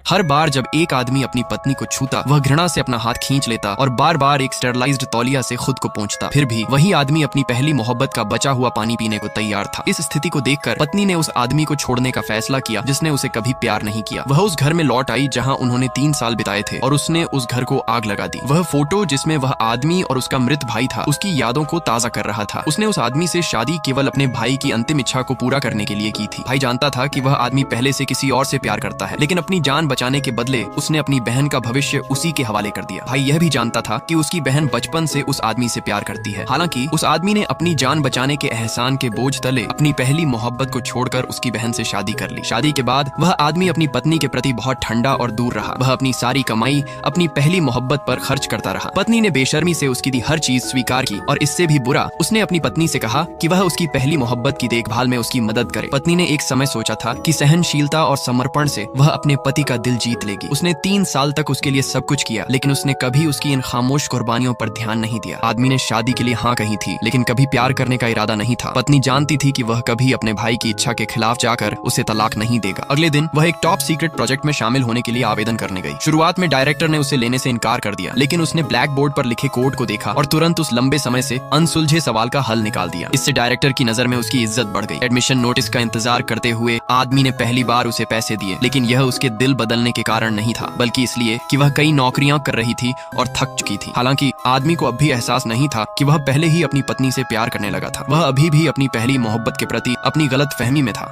हर बार जब एक आदमी अपनी पत्नी को छूता, वह घृणा से अपना हाथ खींच लेता और बार बार एक स्टेरलाइज्ड तौलिया से खुद को पोंछता। फिर भी वही आदमी अपनी पहली मोहब्बत का बचा हुआ पानी पीने को तैयार था। इस स्थिति को देखकर पत्नी ने उस आदमी को छोड़ने का फैसला किया जिसने उसे कभी प्यार नहीं किया। वह उस घर में लौट आई जहाँ उन्होंने 3 साल बिताए थे और उसने उस घर को आग लगा दी। वह फोटो जिसमें वह आदमी और उसका मृत भाई था, उसकी यादों को ताजा कर रहा था। उसने उस आदमी से शादी केवल अपने भाई की अंतिम इच्छा को पूरा करने के लिए की थी। भाई जानता था कि वह आदमी पहले से किसी और से प्यार करता है, लेकिन अपनी जान बचाने के बदले उसने अपनी बहन का भविष्य उसी के हवाले कर दिया। भाई यह भी जानता था कि उसकी बहन बचपन से उस आदमी से प्यार करती है। हालांकि उस आदमी ने अपनी जान बचाने के एहसान के बोझ तले अपनी पहली मोहब्बत को छोड़कर उसकी बहन से शादी कर ली। शादी के बाद वह आदमी अपनी पत्नी के प्रति बहुत ठंडा और दूर रहा। वह अपनी सारी कमाई अपनी पहली मोहब्बत पर खर्च करता रहा। पत्नी ने बेशर्मी से उसकी दी हर चीज स्वीकार की और इससे भी बुरा, उसने अपनी पत्नी से कहा कि वह उसकी पहली मोहब्बत की देखभाल में उसकी मदद करे। पत्नी ने एक समय सोचा था कि सहनशीलता और समर्पण से वह अपने पति का दिल जीत लेगी। उसने 3 साल तक उसके लिए सब कुछ किया, लेकिन उसने कभी उसकी इन खामोश कुर्बानियों पर ध्यान नहीं दिया। आदमी ने शादी के लिए हाँ कही थी, लेकिन कभी प्यार करने का इरादा नहीं था। पत्नी जानती थी कि वह कभी अपने भाई की इच्छा के खिलाफ जाकर उसे तलाक नहीं देगा। अगले दिन वह एक टॉप सीक्रेट प्रोजेक्ट में शामिल होने के लिए आवेदन करने गई। शुरुआत में डायरेक्टर ने उसे लेने से इनकार कर दिया, लेकिन उसने ब्लैक बोर्ड पर लिखे कोड को देखा और तुरंत उस लंबे समय से अनसुलझे सवाल का हल निकाल दिया। इससे डायरेक्टर की नजर में उसकी इज्जत बढ़ गई। एडमिशन नोटिस का इंतजार करते हुए आदमी ने पहली बार उसे पैसे दिए, लेकिन यह उसके दिल बदलने के कारण नहीं था, बल्कि इसलिए कि वह कई नौकरियां कर रही थी और थक चुकी थी। हालांकि आदमी को अब भी एहसास नहीं था कि वह पहले ही अपनी पत्नी से प्यार करने लगा था। वह अभी भी अपनी पहली मोहब्बत के प्रति अपनी गलत फहमी में था।